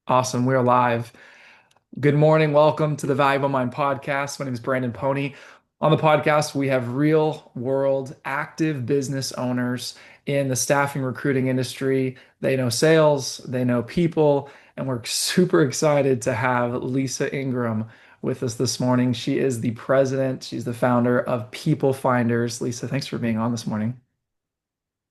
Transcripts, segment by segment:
Awesome. We're live. Good morning. Welcome to the Valuable Mind podcast. My name is Brandon Pony. On the podcast, we have real world active business owners in the staffing recruiting industry. They know sales, they know people, and we're super excited to have Lisa Ingram with us this morning. She is the president, she's the founder of People Finders. Lisa, thanks for being on this morning.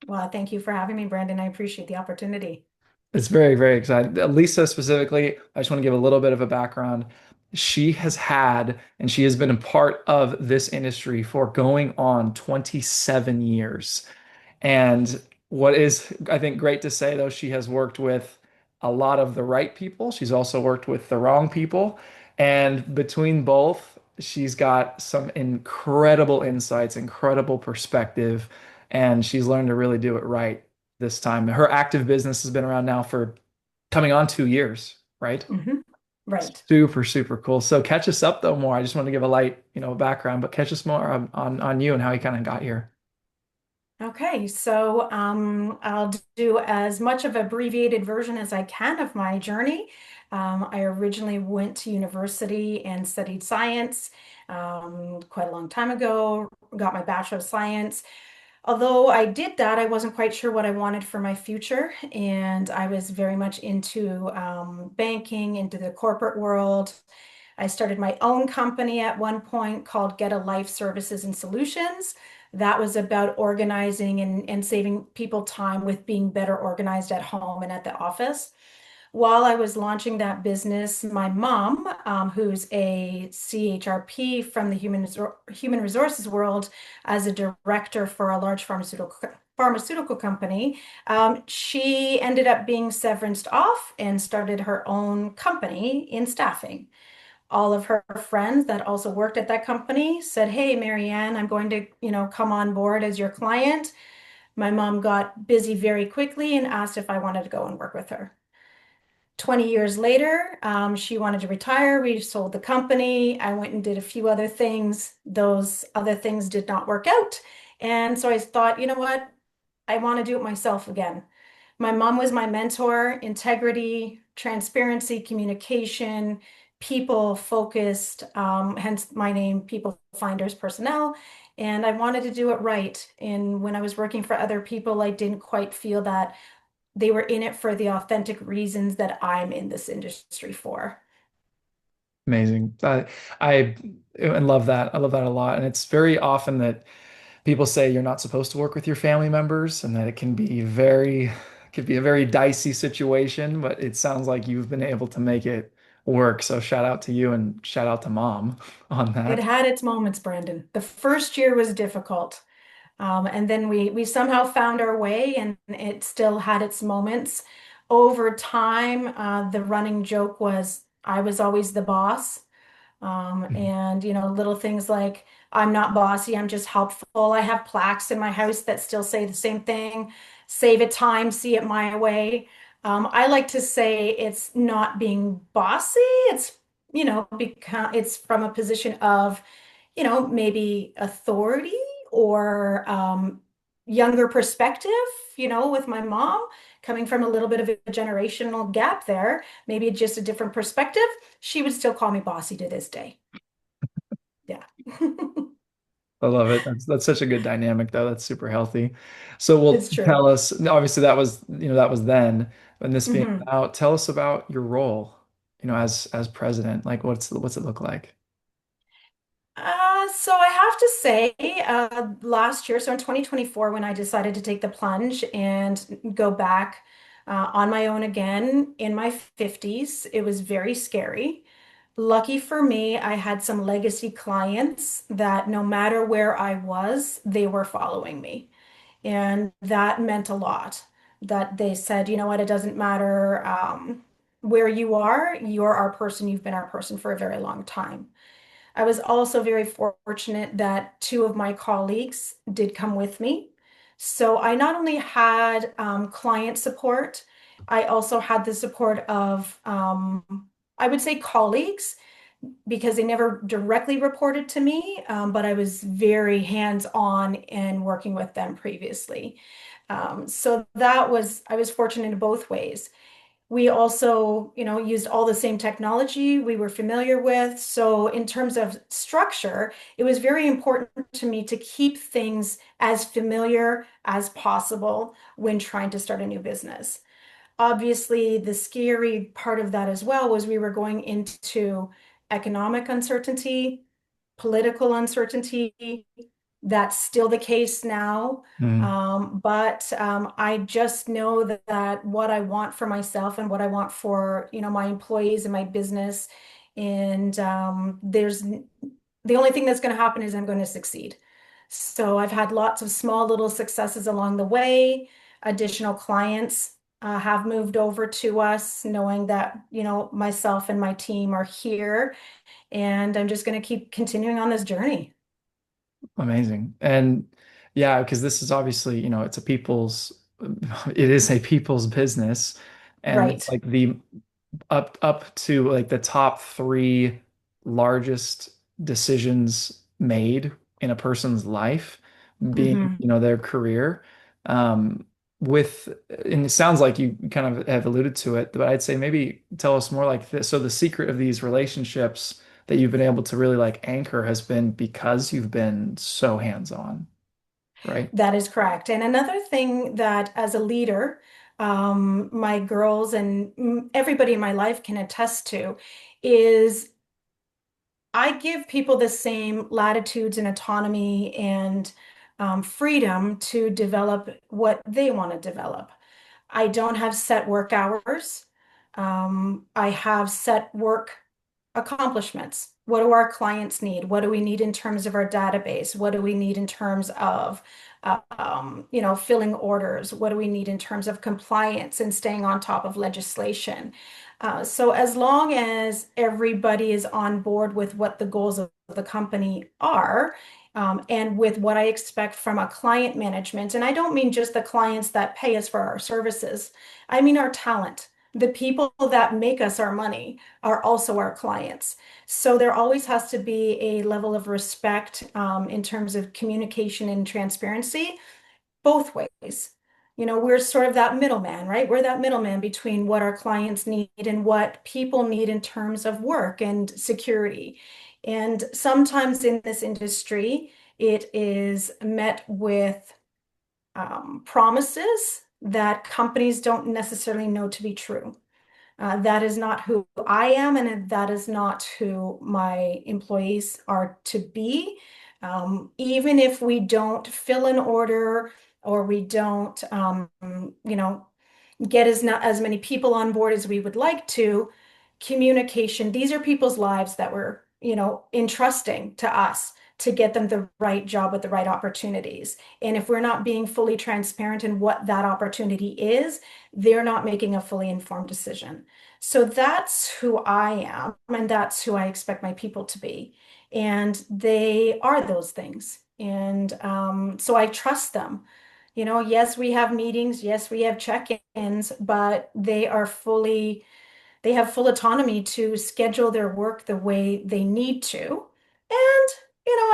Well, thank you for having me, Brandon. I appreciate the opportunity. It's very, very exciting. Lisa specifically, I just want to give a little bit of a background. She has had and she has been a part of this industry for going on 27 years. And what is, I think, great to say, though, she has worked with a lot of the right people. She's also worked with the wrong people. And between both, she's got some incredible insights, incredible perspective, and she's learned to really do it right this time. Her active business has been around now for coming on 2 years, right? Hmm. Right. Super, super cool. So catch us up though more. I just want to give a light, background, but catch us more on you and how you kind of got here. Okay, so I'll do as much of an abbreviated version as I can of my journey. I originally went to university and studied science quite a long time ago, got my Bachelor of Science. Although I did that, I wasn't quite sure what I wanted for my future, and I was very much into banking, into the corporate world. I started my own company at one point called Get a Life Services and Solutions. That was about organizing and saving people time with being better organized at home and at the office. While I was launching that business, my mom, who's a CHRP from the human resources world as a director for a large pharmaceutical company, she ended up being severanced off and started her own company in staffing. All of her friends that also worked at that company said, "Hey, Marianne, I'm going to, come on board as your client." My mom got busy very quickly and asked if I wanted to go and work with her. 20 years later, she wanted to retire. We sold the company. I went and did a few other things. Those other things did not work out. And so I thought, you know what? I want to do it myself again. My mom was my mentor, integrity, transparency, communication, people focused, hence my name, People Finders Personnel. And I wanted to do it right. And when I was working for other people, I didn't quite feel that they were in it for the authentic reasons that I'm in this industry for. Amazing. I love that. I love that a lot. And it's very often that people say you're not supposed to work with your family members and that it could be a very dicey situation, but it sounds like you've been able to make it work. So shout out to you and shout out to mom on It that. had its moments, Brandon. The first year was difficult. And then we somehow found our way and it still had its moments. Over time, the running joke was I was always the boss. And little things like I'm not bossy, I'm just helpful. I have plaques in my house that still say the same thing. Save it time, see it my way. I like to say it's not being bossy. It's, because it's from a position of, maybe authority or younger perspective, with my mom coming from a little bit of a generational gap there, maybe just a different perspective. She would still call me bossy to this day. Yeah. I love it. That's such a good dynamic though. That's super healthy. So we'll It's true. tell us, obviously that was then, and this being Mhm. now, tell us about your role, as president. Like what's it look like? So I have to say, last year, so in 2024, when I decided to take the plunge and go back on my own again in my 50s, it was very scary. Lucky for me, I had some legacy clients that no matter where I was, they were following me. And that meant a lot. That they said, you know what, it doesn't matter where you are, you're our person, you've been our person for a very long time. I was also very fortunate that two of my colleagues did come with me. So I not only had client support, I also had the support of, I would say, colleagues because they never directly reported to me, but I was very hands-on in working with them previously. So I was fortunate in both ways. We also, used all the same technology we were familiar with. So in terms of structure, it was very important to me to keep things as familiar as possible when trying to start a new business. Obviously, the scary part of that as well was we were going into economic uncertainty, political uncertainty. That's still the case now. Mm, But I just know that what I want for myself and what I want for, my employees and my business, and the only thing that's going to happen is I'm going to succeed. So I've had lots of small little successes along the way. Additional clients have moved over to us, knowing that, myself and my team are here, and I'm just going to keep continuing on this journey. amazing. And yeah, because this is obviously, it's a people's, it is a people's business. And Right. like the up to like the top three largest decisions made in a person's life being, Hmm. their career. Um, with, and it sounds like you kind of have alluded to it, but I'd say maybe tell us more like this. So the secret of these relationships that you've been able to really like anchor has been because you've been so hands-on, right? That is correct. And another thing that as a leader, my girls and everybody in my life can attest to is I give people the same latitudes and autonomy and freedom to develop what they want to develop. I don't have set work hours. I have set work accomplishments. What do our clients need? What do we need in terms of our database? What do we need in terms of, filling orders? What do we need in terms of compliance and staying on top of legislation? So as long as everybody is on board with what the goals of the company are, and with what I expect from a client management, and I don't mean just the clients that pay us for our services, I mean our talent. The people that make us our money are also our clients. So there always has to be a level of respect in terms of communication and transparency both ways. We're sort of that middleman, right? We're that middleman between what our clients need and what people need in terms of work and security. And sometimes in this industry, it is met with promises that companies don't necessarily know to be true. That is not who I am, and that is not who my employees are to be. Even if we don't fill an order or we don't, get not as many people on board as we would like to, communication, these are people's lives that we're, entrusting to us to get them the right job with the right opportunities. And if we're not being fully transparent in what that opportunity is, they're not making a fully informed decision. So that's who I am, and that's who I expect my people to be. And they are those things. And so I trust them. Yes, we have meetings, yes, we have check-ins, but they have full autonomy to schedule their work the way they need to. And,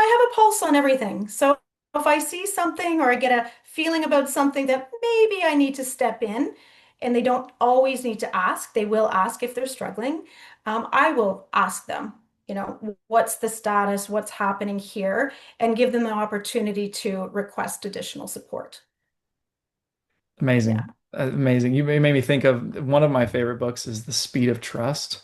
I have a pulse on everything. So if I see something or I get a feeling about something that maybe I need to step in, and they don't always need to ask, they will ask if they're struggling. I will ask them, what's the status, what's happening here, and give them the opportunity to request additional support. Yeah, Amazing. Amazing. You made me think of one of my favorite books is The Speed of Trust.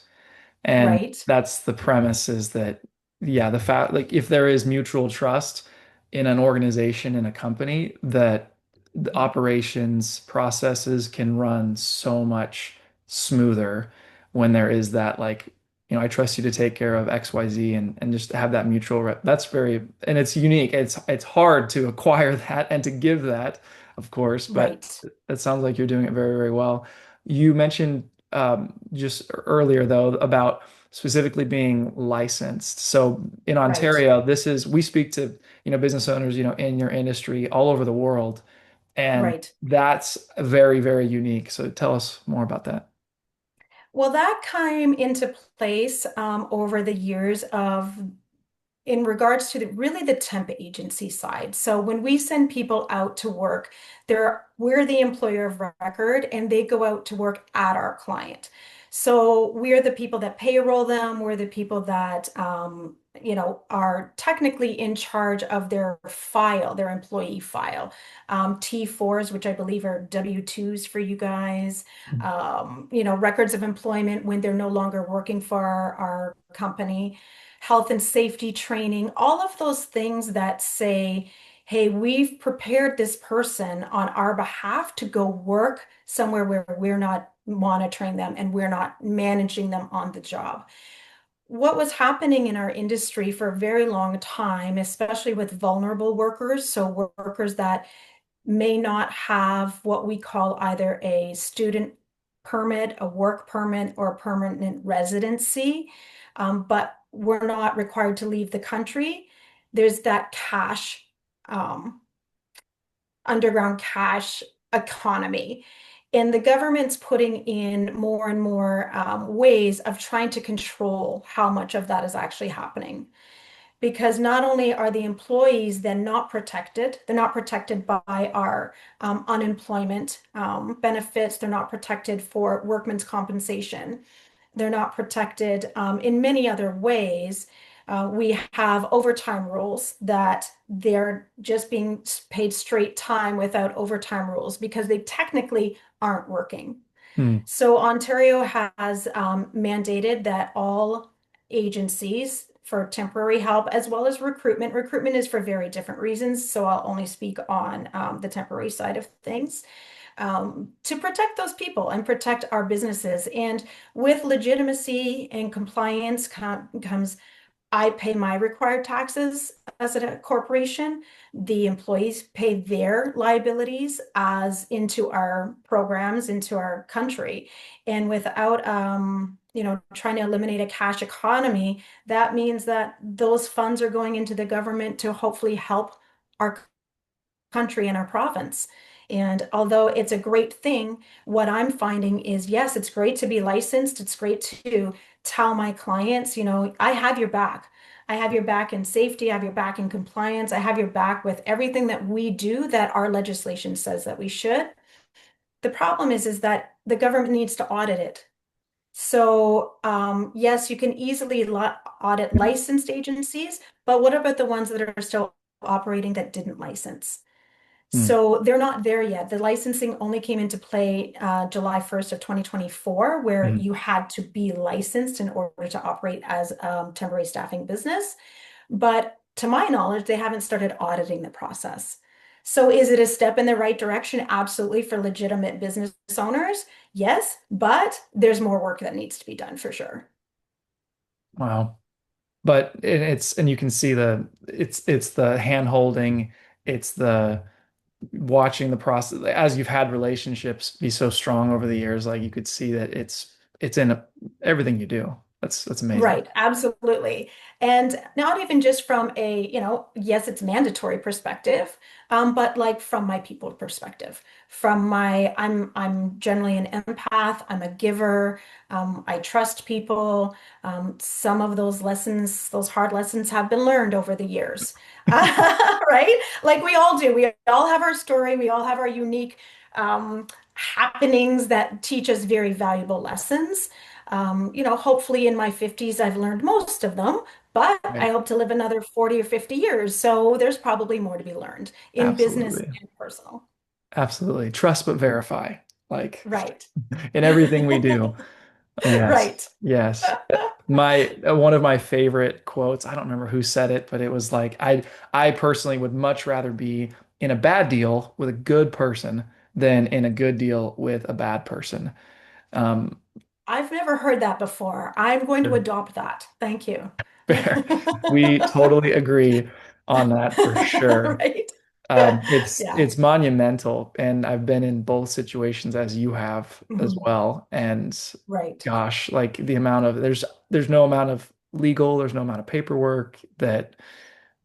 And right. that's the premise is that, yeah, the fact, like, if there is mutual trust in an organization, in a company, that the operations processes can run so much smoother when there is that, like, I trust you to take care of XYZ and just have that mutual, that's very, and it's unique. It's hard to acquire that and to give that, of course, but Right, it sounds like you're doing it very, very well. You mentioned just earlier though about specifically being licensed. So in right, Ontario, we speak to, business owners, in your industry all over the world, and right. that's very, very unique. So tell us more about that. Well, that came into place over the years of in regards to really the temp agency side. So when we send people out to work, we're the employer of record and they go out to work at our client. So we're the people that payroll them. We're the people that, are technically in charge of their file, their employee file. T4s, which I believe are W-2s for you guys, records of employment when they're no longer working for our company, health and safety training, all of those things that say, hey, we've prepared this person on our behalf to go work somewhere where we're not monitoring them and we're not managing them on the job. What was happening in our industry for a very long time, especially with vulnerable workers, so workers that may not have what we call either a student permit, a work permit, or a permanent residency, but we're not required to leave the country. There's that um, underground cash economy. And the government's putting in more and more ways of trying to control how much of that is actually happening, because not only are the employees then not protected, they're not protected by our unemployment benefits, they're not protected for workman's compensation, they're not protected in many other ways. We have overtime rules that they're just being paid straight time without overtime rules because they technically aren't working. Hmm. So Ontario has mandated that all agencies for temporary help as well as recruitment is for very different reasons. So I'll only speak on the temporary side of things, to protect those people and protect our businesses. And with legitimacy and compliance comes I pay my required taxes as a corporation. The employees pay their liabilities as into our programs, into our country. And without, trying to eliminate a cash economy, that means that those funds are going into the government to hopefully help our country and our province. And although it's a great thing, what I'm finding is, yes, it's great to be licensed. It's great to tell my clients, I have your back. I have your back in safety. I have your back in compliance. I have your back with everything that we do that our legislation says that we should. The problem is that the government needs to audit it. So, yes, you can easily audit licensed agencies, but what about the ones that are still operating that didn't license? Hmm. So they're not there yet. The licensing only came into play July 1st of 2024, where Hmm. you had to be licensed in order to operate as a temporary staffing business. But to my knowledge, they haven't started auditing the process. So is it a step in the right direction? Absolutely, for legitimate business owners. Yes, but there's more work that needs to be done for sure. Wow. But and you can see it's the hand holding, it's the watching the process as you've had relationships be so strong over the years, like you could see that it's in everything you do. That's amazing. Right, absolutely. And not even just from a, yes, it's mandatory perspective, but like from my people perspective, I'm generally an empath, I'm a giver, I trust people. Some of those lessons, those hard lessons have been learned over the years. Right? Like we all do. We all have our story, we all have our unique happenings that teach us very valuable lessons. Hopefully in my 50s, I've learned most of them, but I Right. hope to live another 40 or 50 years. So there's probably more to be learned in business Absolutely. and personal. Absolutely. Trust but verify. Like Right. in everything we do. Yes. Right. Yes. My one of my favorite quotes, I don't remember who said it, but it was like I personally would much rather be in a bad deal with a good person than in a good deal with a bad person. Um, I've never heard that before. I'm going to adopt that. Thank you. fair. We totally agree on that for sure. Right. It's Yeah. it's monumental, and I've been in both situations as you have as Mhm. well. And Right. gosh, like the amount of there's no amount of legal, there's no amount of paperwork that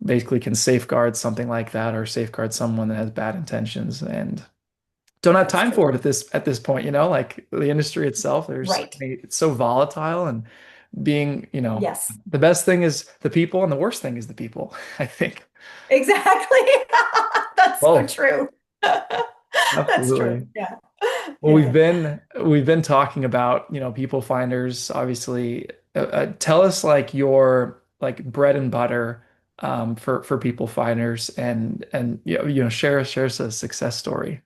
basically can safeguard something like that or safeguard someone that has bad intentions and don't have That's time true. for it at this point, like the industry itself, Right. it's so volatile and being, Yes, the best thing is the people and the worst thing is the people, I think. exactly. That's so Both. true. That's true. Absolutely. Yeah. Well, we've Yeah. been we've been talking about, people finders, obviously. Tell us like your like bread and butter for people finders and share us a success story.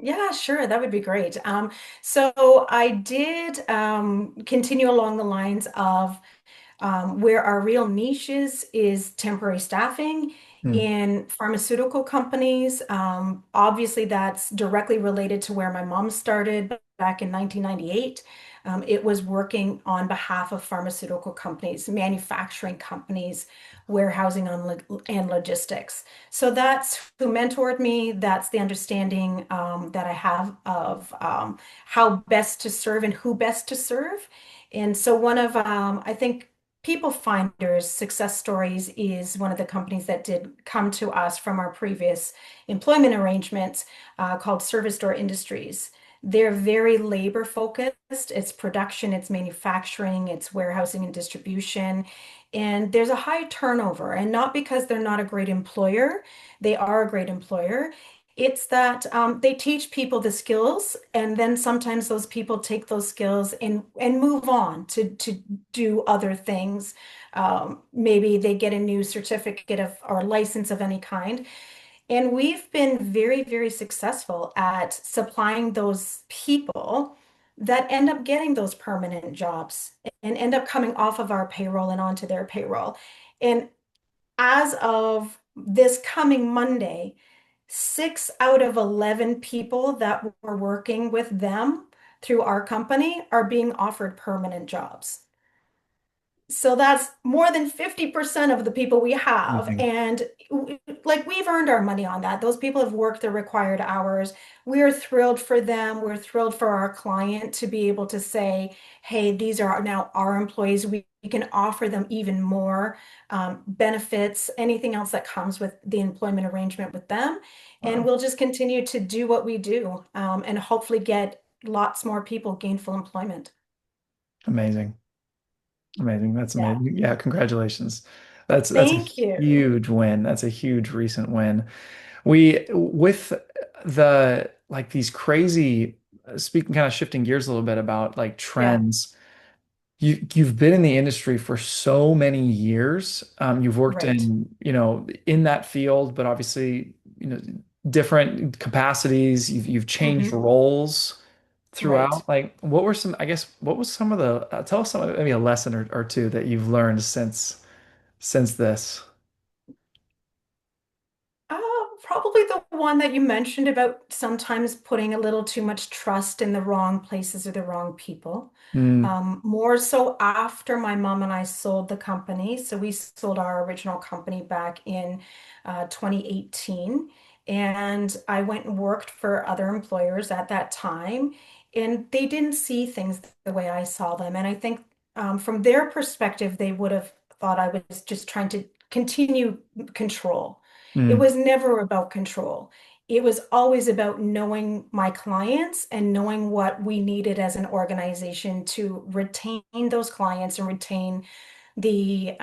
Yeah, sure. That would be great. So I did continue along the lines of where our real niche is temporary staffing Hmm. in pharmaceutical companies. Obviously, that's directly related to where my mom started back in 1998. It was working on behalf of pharmaceutical companies, manufacturing companies, warehousing and logistics. So that's who mentored me. That's the understanding that I have of how best to serve and who best to serve. And so one of, I think, People Finders Success Stories is one of the companies that did come to us from our previous employment arrangements called Service Door Industries. They're very labor focused. It's production, it's manufacturing, it's warehousing and distribution. And there's a high turnover, and not because they're not a great employer, they are a great employer. It's that they teach people the skills, and then sometimes those people take those skills and move on to do other things. Maybe they get a new certificate of or license of any kind. And we've been very, very successful at supplying those people that end up getting those permanent jobs and end up coming off of our payroll and onto their payroll. And as of this coming Monday, 6 out of 11 people that were working with them through our company are being offered permanent jobs. So that's more than 50% of the people we have. Amazing. And like we've earned our money on that. Those people have worked the required hours. We're thrilled for them. We're thrilled for our client to be able to say, hey, these are now our employees. We can offer them even more benefits, anything else that comes with the employment arrangement with them. And Wow. we'll just continue to do what we do and hopefully get lots more people gainful employment. Amazing. Amazing. That's Yeah. amazing. Yeah, congratulations. That's a Thank you. huge win. That's a huge recent win. We with the like these crazy speaking kind of shifting gears a little bit about like Yeah. trends. You've been in the industry for so many years. You've worked Right. in that field, but obviously, different capacities. You've changed Hmm. roles Right. throughout. Like, what were some, I guess, what was some of the, tell us some, maybe a lesson or two that you've learned since this. Uh, Probably the one that you mentioned about sometimes putting a little too much trust in the wrong places or the wrong people. Mm, More so after my mom and I sold the company. So we sold our original company back in 2018. And I went and worked for other employers at that time. And they didn't see things the way I saw them. And I think from their perspective, they would have thought I was just trying to continue control. It mm, was never about control. It was always about knowing my clients and knowing what we needed as an organization to retain those clients and retain the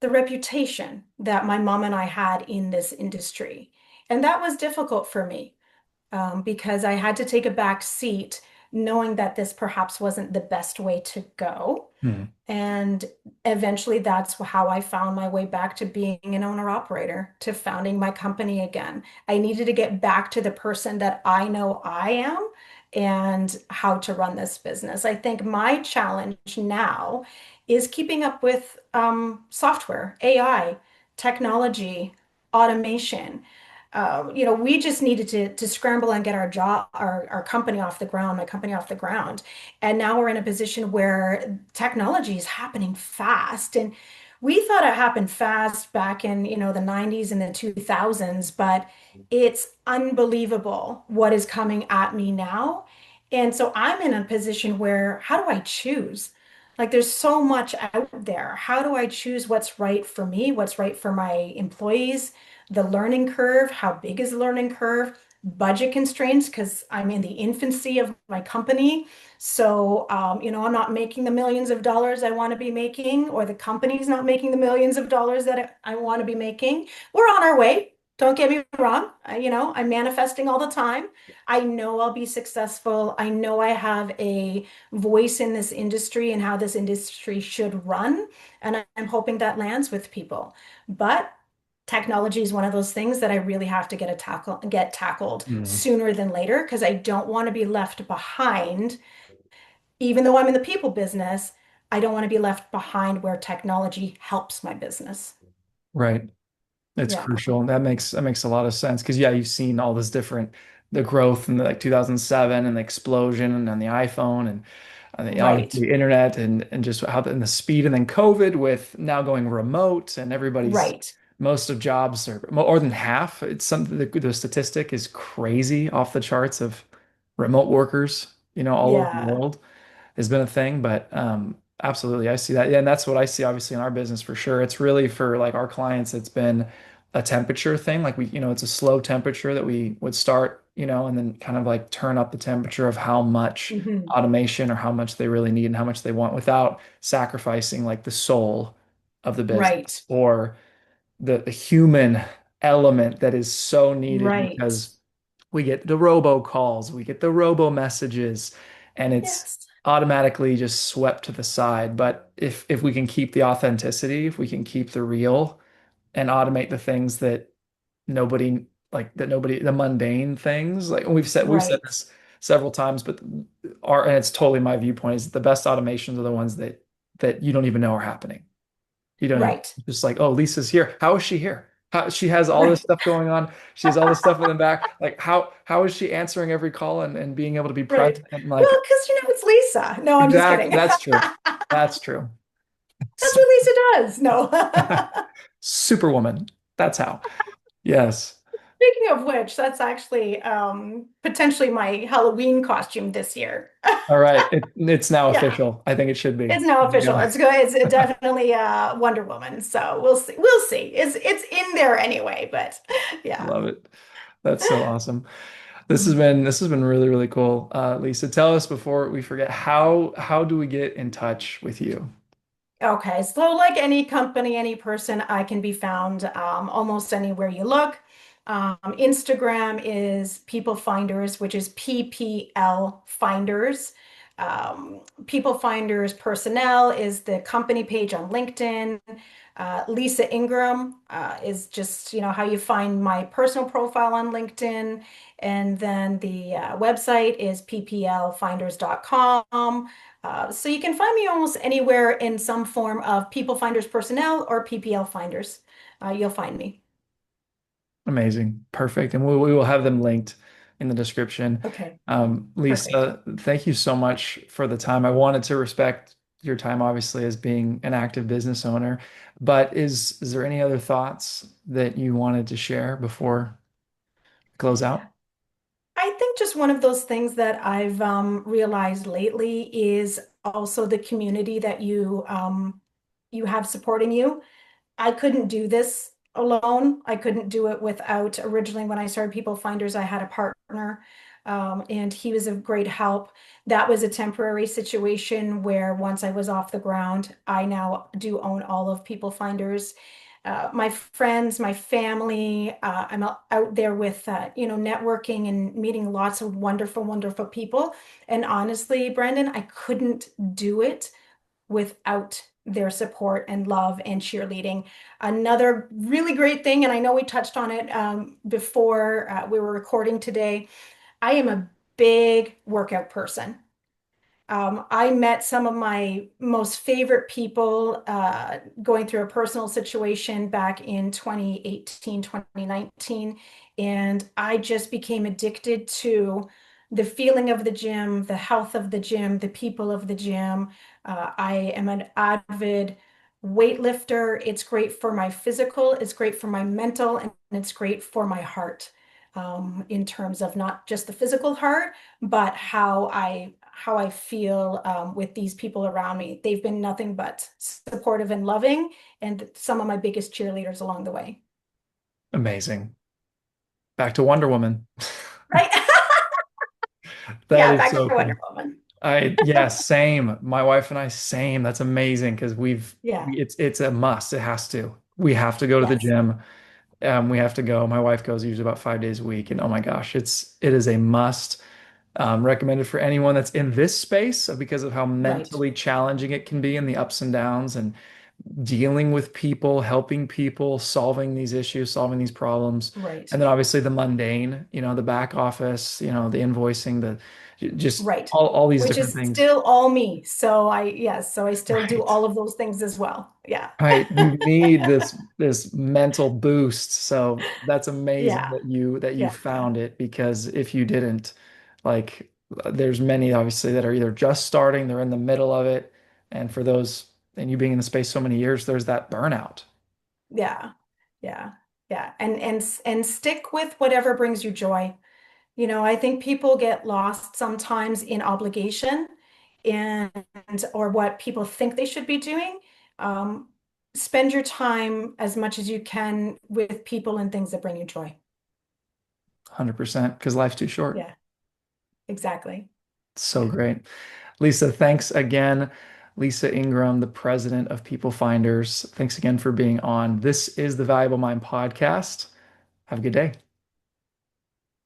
the reputation that my mom and I had in this industry. And that was difficult for me because I had to take a back seat knowing that this perhaps wasn't the best way to go. mm. And eventually, that's how I found my way back to being an owner operator, to founding my company again. I needed to get back to the person that I know I am and how to run this business. I think my challenge now is keeping up with software, AI, technology, automation. We just needed to scramble and get our company off the ground, my company off the ground. And now we're in a position where technology is happening fast. And we thought it happened fast back in, the 90s and the 2000s, but it's unbelievable what is coming at me now. And so I'm in a position where how do I choose? Like there's so much out there. How do I choose what's right for me, what's right for my employees, the learning curve, how big is the learning curve? budget constraints because I'm in the infancy of my company. So, I'm not making the millions of dollars I want to be making, or the company's not making the millions of dollars that I want to be making. We're on our way. Don't get me wrong. I'm manifesting all the time. I know I'll be successful. I know I have a voice in this industry and how this industry should run. And I'm hoping that lands with people. But technology is one of those things that I really have to get tackled Mm. sooner than later because I don't want to be left behind. Even though I'm in the people business, I don't want to be left behind where technology helps my business. Right. It's Yeah, crucial. That makes a lot of sense because yeah, you've seen all this different the growth in the, like 2007 and the explosion and then the iPhone and right, obviously the internet and just how and the speed and then COVID with now going remote and everybody's right. most of jobs are more than half. It's something the statistic is crazy off the charts of remote workers, all over the Yeah. world has been a thing, but absolutely, I see that. Yeah, and that's what I see obviously in our business for sure. It's really for like our clients, it's been a temperature thing. Like it's a slow temperature that we would start, and then kind of like turn up the temperature of how much Hmm. automation or how much they really need and how much they want without sacrificing like the soul of the Right, business or the human element that is so needed right. because we get the robocalls, we get the robo messages, and it's Yes, automatically just swept to the side. But if we can keep the authenticity, if we can keep the real and automate the things that nobody the mundane things, like we've said right, this several times, but and it's totally my viewpoint is the best automations are the ones that you don't even know are happening. You don't even right, just like, oh, Lisa's here. How is she here? How she has all this right, stuff going on. She has all this stuff in the back. Like how is she answering every call and being able to be right. present and Well, like because it's Lisa. No, I'm just exact kidding. that's true. That's That's true. what Lisa does. No. Superwoman. That's how. Yes. Speaking of which, that's actually potentially my Halloween costume this year. All right. It's now Yeah, official. I think it should be. it's now There you official. go. It's good. It's definitely Wonder Woman. So we'll see. We'll see. It's in there anyway, but yeah. Love it. That's so awesome. This has Mhm. been this has been really, really cool. Lisa, tell us before we forget, how do we get in touch with you? Okay, so like any company, any person, I can be found almost anywhere you look. Instagram is People Finders, which is PPL Finders. People Finders Personnel is the company page on LinkedIn. Lisa Ingram is just, how you find my personal profile on LinkedIn. And then the website is pplfinders.com. So you can find me almost anywhere in some form of People Finders Personnel or PPL Finders. You'll find me. Amazing. Perfect. And we will have them linked in the description. Okay, perfect. Lisa, thank you so much for the time. I wanted to respect your time, obviously, as being an active business owner. But is there any other thoughts that you wanted to share before we close out? I think just one of those things that I've realized lately is also the community that you have supporting you. I couldn't do this alone. I couldn't do it without originally when I started People Finders, I had a partner, and he was a great help. That was a temporary situation where once I was off the ground, I now do own all of People Finders. My friends, my family, I'm out there with, networking and meeting lots of wonderful, wonderful people. And honestly, Brandon, I couldn't do it without their support and love and cheerleading. Another really great thing, and I know we touched on it before we were recording today, I am a big workout person. I met some of my most favorite people going through a personal situation back in 2018, 2019, and I just became addicted to the feeling of the gym, the health of the gym, the people of the gym. I am an avid weightlifter. It's great for my physical, it's great for my mental, and it's great for my heart in terms of not just the physical heart but how I feel with these people around me. They've been nothing but supportive and loving, and some of my biggest cheerleaders along the way. Amazing. Back to Wonder Woman. Right? That Yeah, is back so to Wonder cool. Woman. Yeah, same. My wife and I, same. That's amazing because Yeah. it's a must. It has to. We have to go to the Yes. gym. We have to go. My wife goes usually about 5 days a week, and oh my gosh, it is a must. Recommended for anyone that's in this space because of how Right. mentally challenging it can be and the ups and downs and dealing with people, helping people, solving these issues, solving these problems. Right. And then obviously the mundane, the back office, the invoicing, just Right. all these Which different is things. still all me. So yes, so I still do Right. all of those things as well. Yeah. Right. You need this mental boost. So that's amazing Yeah. that you Yeah. found it because if you didn't, like there's many obviously that are either just starting, they're in the middle of it. And for those and you being in the space so many years, there's that burnout. Yeah. Yeah. Yeah. And stick with whatever brings you joy. I think people get lost sometimes in obligation and or what people think they should be doing. Um, Spend your time as much as you can with people and things that bring you joy. 100% because life's too short. Yeah, exactly. So Yeah. great. Lisa, thanks again. Lisa Ingram, the president of People Finders. Thanks again for being on. This is the Valuable Mind podcast. Have a good day.